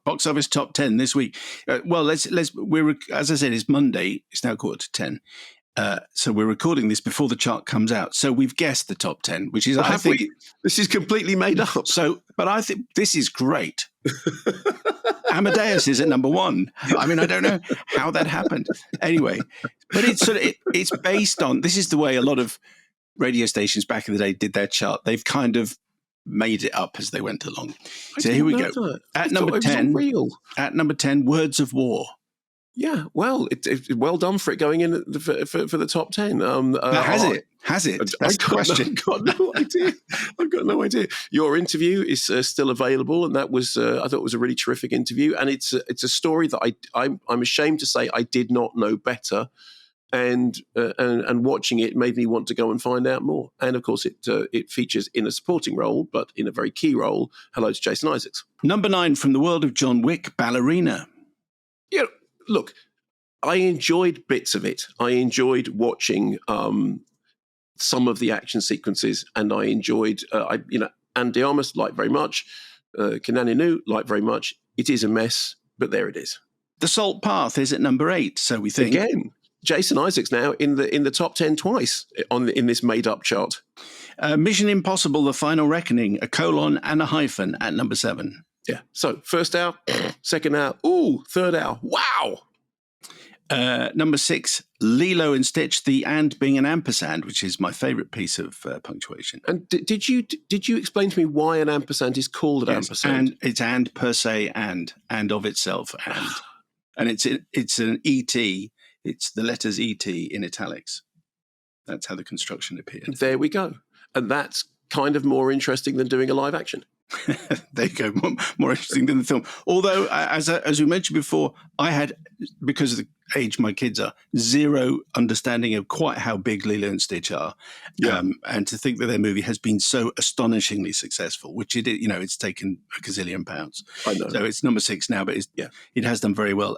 Box office top 10 this week. Well, as I said, it's Monday. It's now 9:45. So we're recording this before the chart comes out. So we've guessed the top 10, which is, this is completely made up. But I think this is great. Amadeus is at number 1. I mean, I don't know how that happened. Anyway, but it's based on, this is the way a lot of radio stations back in the day did their chart. They've kind of made it up as they went along. So here we go. At number 10, Words of War. Yeah, well, it's well done for it going in for the top 10. Has it? That's the question. I've got no idea. Your interview is still available, and that was I thought it was a really terrific interview, and it's a story that I'm ashamed to say I did not know better, and watching it made me want to go and find out more. And of course, it features in a supporting role, but in a very key role. Hello to Jason Isaacs. Number 9 from the world of John Wick, Ballerina. Yeah. Look, I enjoyed bits of it. I enjoyed watching some of the action sequences, and I enjoyed, Andy Armas, like very much, Kenan Inu, like very much. It is a mess, but there it is. The Salt Path is at number 8, so we think. Again, Jason Isaacs now in the top 10 twice in this made-up chart. Mission Impossible: The Final Reckoning, a colon and a hyphen at number 7. Yeah. So first hour, second hour, third hour. Wow. Number 6, Lilo and Stitch, the and being an ampersand, which is my favourite piece of punctuation. And did you explain to me why an ampersand is called an ampersand? And it's and per se and of itself and it's an ET. It's the letters ET in italics. That's how the construction appeared. There we go. And that's kind of more interesting than doing a live action. There you go, more interesting than the film. Although, as we mentioned before, I had, because of the age my kids are, zero understanding of quite how big Lilo and Stitch are. Yeah. And to think that their movie has been so astonishingly successful, which it's taken a gazillion pounds. I know. So it's number 6 now, but it has done very well.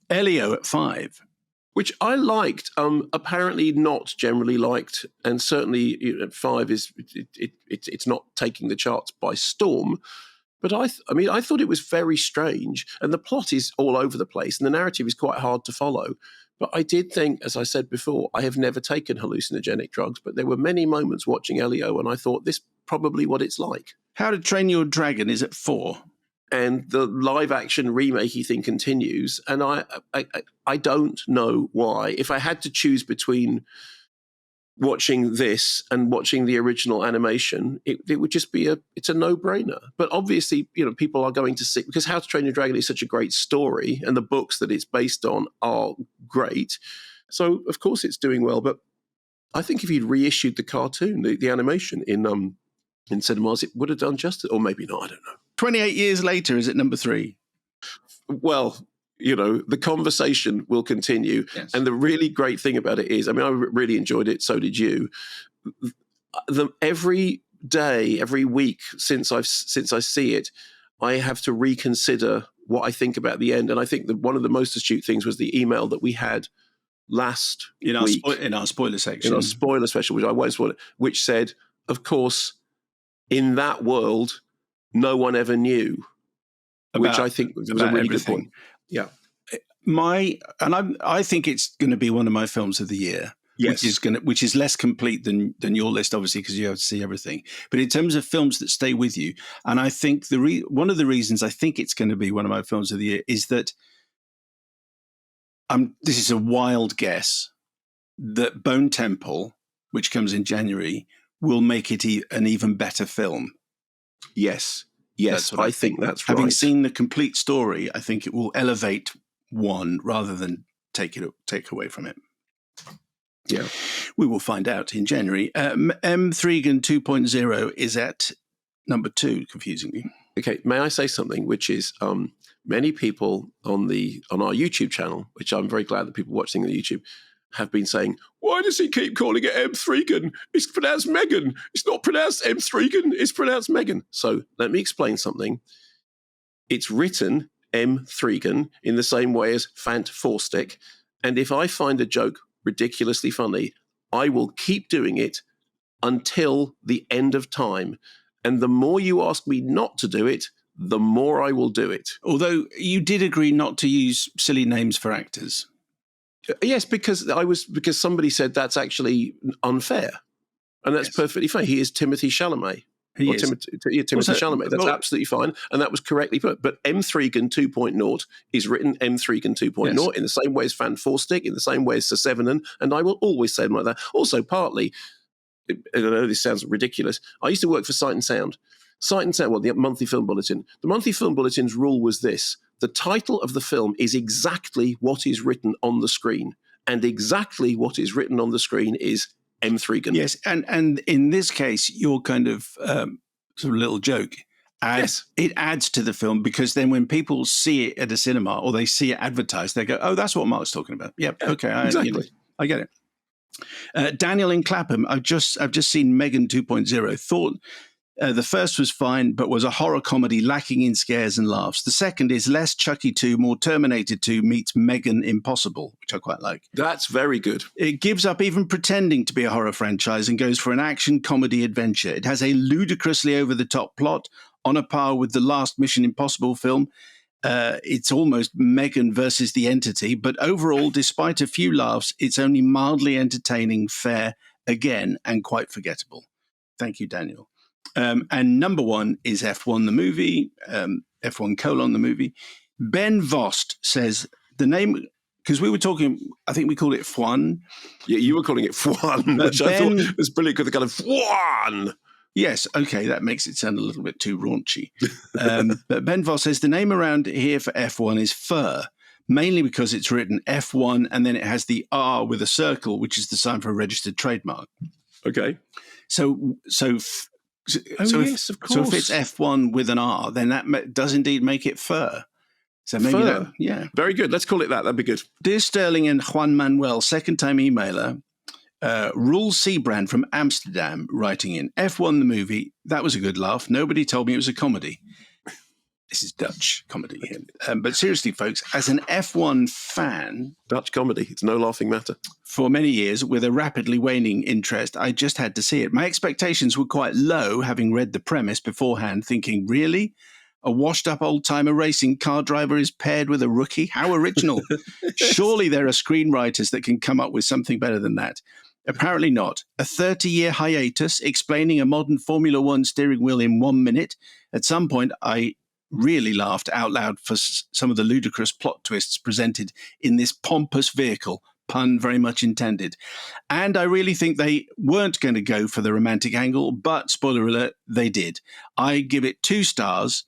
Elio at 5. Which I liked, apparently not generally liked, and certainly at 5 it's not taking the charts by storm. But I thought it was very strange, and the plot is all over the place, and the narrative is quite hard to follow. But I did think, as I said before, I have never taken hallucinogenic drugs, but there were many moments watching Elio, and I thought this is probably what it's like. How to Train Your Dragon is at 4. And the live-action remakey thing continues, and I don't know why. If I had to choose between watching this and watching the original animation, it would just be it's a no-brainer. But obviously, people are going to see, because How to Train Your Dragon is such a great story, and the books that it's based on are great. So of course it's doing well. But I think if you'd reissued the cartoon, the animation in cinemas, it would have done justice, or maybe not. I don't know. 28 years later is at number 3. Well, the conversation will continue. Yes. And the really great thing about it is, I really enjoyed it. So did you. Every day, every week since I see it, I have to reconsider what I think about the end. And I think that one of the most astute things was the email that we had last week. In our spoiler section. In our spoiler special, which I won't spoil it, which said, of course, in that world, no one ever knew, which I think was a really good point. Yeah. I think it's going to be one of my films of the year. Yes. Which is less complete than your list, obviously, because you have to see everything. But in terms of films that stay with you, and I think one of the reasons I think it's going to be one of my films of the year is that this is a wild guess that Bone Temple, which comes in January, will make it an even better film. Yes, I think that's right. Having seen the complete story, I think it will elevate one rather than take away from it. Yeah. We will find out in January. M3gan 2.0 is at number 2, confusingly. Okay, may I say something, which is many people on our YouTube channel, which I'm very glad that people watching on YouTube have been saying, why does he keep calling it M3gan? It's pronounced Megan. It's not pronounced M3gan, it's pronounced Megan. So let me explain something. It's written M3gan in the same way as Fant Forstick. And if I find a joke ridiculously funny, I will keep doing it until the end of time. And the more you ask me not to do it, the more I will do it. Although you did agree not to use silly names for actors. Yes, because somebody said that's actually unfair. And that's perfectly fine. He is Timothée Chalamet. Timothée Chalamet. That's absolutely fine. And that was correctly put. But M. Thregan 2.0 is written M. Thregan 2.0 in the same way as Van Forstig, in the same way as Sir Sevenen, and I will always say them like that. Also, partly, I know this sounds ridiculous, I used to work for Sight and Sound. Sight and Sound, well, the monthly film bulletin. The monthly film bulletin's rule was this: the title of the film is exactly what is written on the screen. And exactly what is written on the screen is M. Thregan. Yes, and in this case, your kind of sort of little joke, it adds to the film, because then when people see it at a cinema or they see it advertised, they go, "Oh, that's what Mark's talking about." Yep, okay, exactly. I get it. Daniel in Clapham, I've just seen Megan 2.0. Thought the first was fine, but was a horror comedy lacking in scares and laughs. The second is less Chucky 2, more Terminator 2 meets Megan Impossible, which I quite like. That's very good. It gives up even pretending to be a horror franchise and goes for an action comedy adventure. It has a ludicrously over-the-top plot, on a par with the last Mission Impossible film. It's almost Megan versus the Entity, but overall, despite a few laughs, it's only mildly entertaining, fair, again, and quite forgettable. Thank you, Daniel. And number one is F1 the movie, F1 : the movie. Ben Vost says the name, because we were talking, I think we called it F1. Yeah, you were calling it F1, which I thought was brilliant because the kind of F1. Yes, okay, that makes it sound a little bit too raunchy. But Ben Voss says the name around here for F1 is Fur, mainly because it's written F1 and then it has the R with a circle, which is the sign for a registered trademark. Okay. So yes, of course. So if it's F1 with an R, then that does indeed make it Fur. So maybe Fur. Yeah. Very good. Let's call it that. That'd be good. Dear Sterling and Juan Manuel, second-time emailer, Rule Seabrand from Amsterdam writing in, F1 the movie, that was a good laugh. Nobody told me it was a comedy. This is Dutch comedy here. But seriously, folks, as an F1 fan... Dutch comedy, it's no laughing matter. For many years, with a rapidly waning interest, I just had to see it. My expectations were quite low, having read the premise beforehand, thinking, really? A washed-up old-timer racing car driver is paired with a rookie? How original. Surely there are screenwriters that can come up with something better than that. Apparently not. A 30-year hiatus explaining a modern Formula One steering wheel in 1 minute. At some point, I really laughed out loud for some of the ludicrous plot twists presented in this pompous vehicle, pun very much intended. And I really think they weren't going to go for the romantic angle, but, spoiler alert, they did. I give it 2 stars.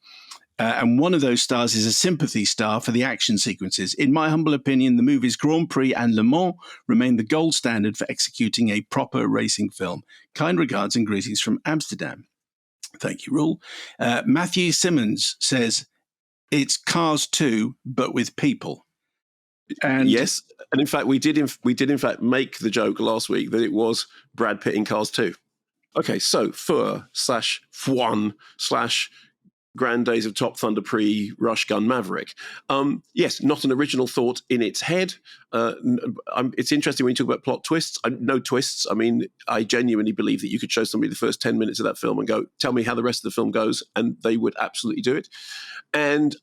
And one of those stars is a sympathy star for the action sequences. In my humble opinion, the movies Grand Prix and Le Mans remain the gold standard for executing a proper racing film. Kind regards and greetings from Amsterdam. Thank you, Rule. Matthew Simmons says, it's Cars 2, but with people. And yes, and in fact, we did in fact make the joke last week that it was Brad Pitt in Cars 2. Okay, so Fur/F1/ Grand Days of Top Thunder Pre Rush Gun Maverick. Yes, not an original thought in its head. It's interesting when you talk about plot twists. No twists. I mean, I genuinely believe that you could show somebody the first 10 minutes of that film and go, tell me how the rest of the film goes, and they would absolutely do it. And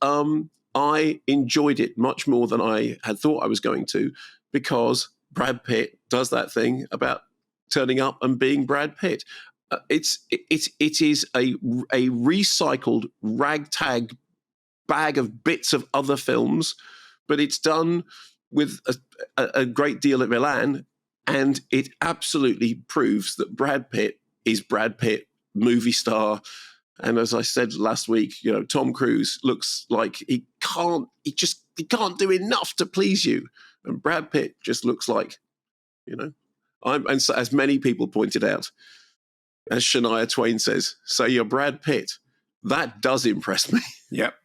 I enjoyed it much more than I had thought I was going to, because Brad Pitt does that thing about turning up and being Brad Pitt. It is a recycled ragtag bag of bits of other films, but it's done with a great deal of elan, and it absolutely proves that Brad Pitt is Brad Pitt, movie star. And as I said last week, Tom Cruise looks like he can't do enough to please you, and Brad Pitt just looks like, and so, as many people pointed out, as Shania Twain says, so you're Brad Pitt. That does impress me. Yep.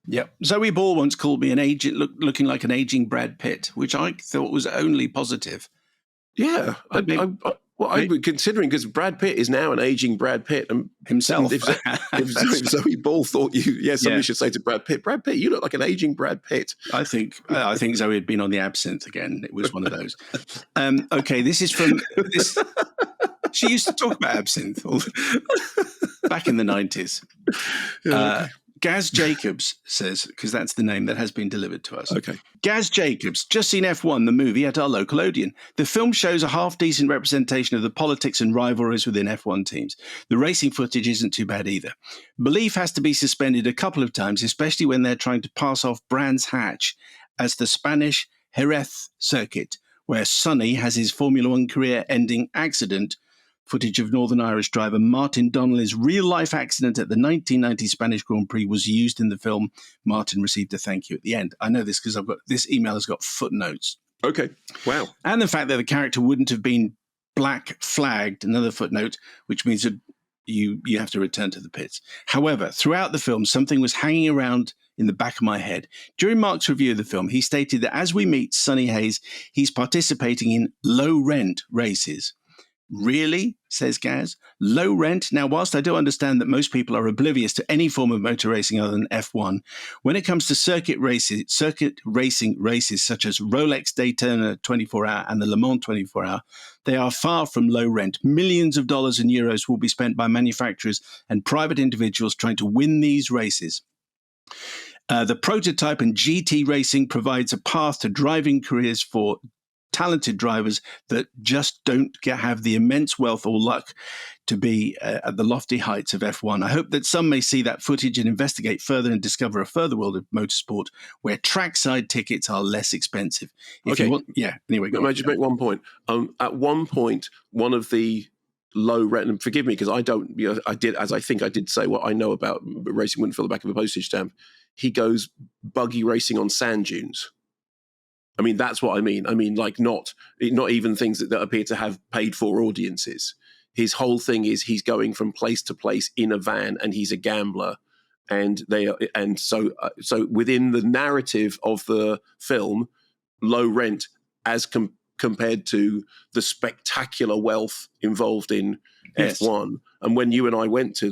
Yep. Zoe Ball once called me looking like an aging Brad Pitt, which I thought was only positive. Yeah. I'm considering, because Brad Pitt is now an aging Brad Pitt. And himself. If Zoe Ball thought somebody should say to Brad Pitt, you look like an aging Brad Pitt. I think Zoe had been on the absinthe again. It was one of those. Okay, this is from... She used to talk about absinthe. back in the 90s. Okay. Gaz Jacobs says, because that's the name that has been delivered to us. Okay. Gaz Jacobs, just seen F1, the movie, at our local Odeon. The film shows a half-decent representation of the politics and rivalries within F1 teams. The racing footage isn't too bad either. Belief has to be suspended a couple of times, especially when they're trying to pass off Brands Hatch as the Spanish Jerez circuit, where Sonny has his Formula One career-ending accident. Footage of Northern Irish driver Martin Donnelly's real-life accident at the 1990 Spanish Grand Prix was used in the film. Martin received a thank you at the end. I know this because this email has got footnotes. Okay. Wow. And the fact that the character wouldn't have been black flagged, another footnote, which means that you have to return to the pits. However, throughout the film, something was hanging around in the back of my head. During Mark's review of the film, he stated that as we meet Sonny Hayes, he's participating in low-rent races. Really, says Gaz, low rent? Now, whilst I do understand that most people are oblivious to any form of motor racing other than F1, when it comes to circuit racing races such as Rolex Daytona 24-hour and the Le Mans 24-hour, they are far from low rent. Millions of dollars and euros will be spent by manufacturers and private individuals trying to win these races. The prototype and GT racing provides a path to driving careers for talented drivers that just don't have the immense wealth or luck to be at the lofty heights of F1. I hope that some may see that footage and investigate further and discover a further world of motorsport where trackside tickets are less expensive. Anyway, go on. May I just make one point? At one point, one of the low rent, and forgive me because I don't, I did say what I know about racing wouldn't fill the back of a postage stamp. He goes buggy racing on sand dunes. I mean, that's what I mean. I mean, like not even things that appear to have paid for audiences. His whole thing is he's going from place to place in a van, and he's a gambler. So within the narrative of the film, low rent as compared to the spectacular wealth involved in F1. And when you and I went to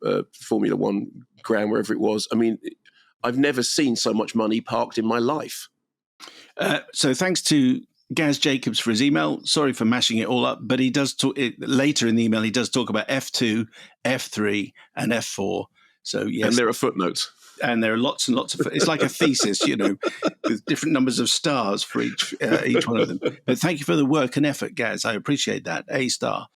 the Formula One ground, wherever it was, I mean, I've never seen so much money parked in my life. So thanks to Gaz Jacobs for his email. Sorry for mashing it all up, but he does talk later in the email. He does talk about F2, F3, and F4. So yes, and there are footnotes, and there are lots and lots of. It's like a thesis, with different numbers of stars for each one of them. But thank you for the work and effort, Gaz. I appreciate that. A star.